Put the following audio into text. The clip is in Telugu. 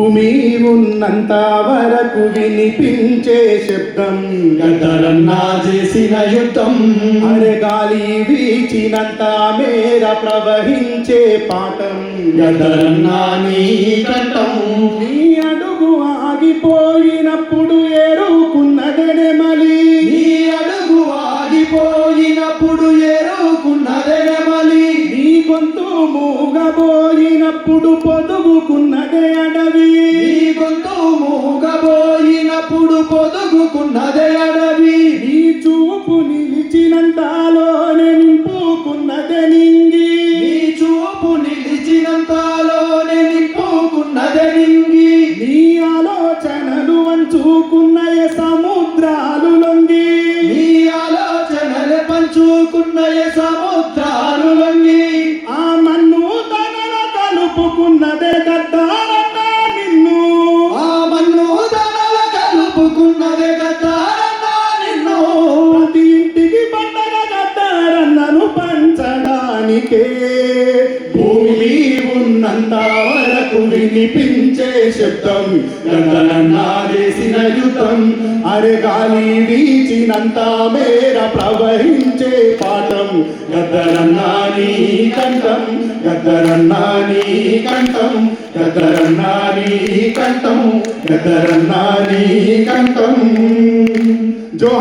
భూమి ఉన్నంత వరకు వినిపించే శబ్దం గద్దరన్నా చేసిన యుద్ధం అరే గాలి వీచినంత మేర ప్రవహించే పాఠం గద్దరన్నా నీ కంఠం నీ అడుగు ఆగిపోయినప్పుడు ఏరుకున్నదనే మలి నీ అడుగు ఆగిపోయినప్పుడు ఏరుకున్నదనే మలి నీ గొంతు మూగబోయినప్పుడు పొదుగుకున్నదే అడవి నీ గొంతు మూగబోయినప్పుడు పొదుగుకున్నదే అడవి నీ చూపు నిలిచినంతలోనే నింపుకున్నదే నింగి నీ చూపు నిలిచినంతలోనే నింపుకున్నదే నింగి నీ ఆలోచనలు వంచుకున్నయ సముద్రాలు లొంగి నీ ఆలోచనలు పంచుకున్నయ సముద్రాలు లొంగి ఆ మన్ను తనల కలుపుకున్నదే గద్దారన్నా నిన్ను ఆ మన్ను తనల కలుపుకున్నదే గద్దారన్నా నిన్ను ప్రతి ఇంటికి పండగ గద్దారన్నను పంచడానికే భూమి ఉన్నంత వరకు వినిపించే శబ్దం గద్దరన్నా చేసిన యుద్ధం అరే గాలి వీచినంత మేర ప్రవహించే పాఠం గద్దరన్నా నీ కంఠం గద్దరన్నా నీ కంఠం గద్దరన్నా నీ కంఠం గద్దరన్నా నీ కంఠం జోహార్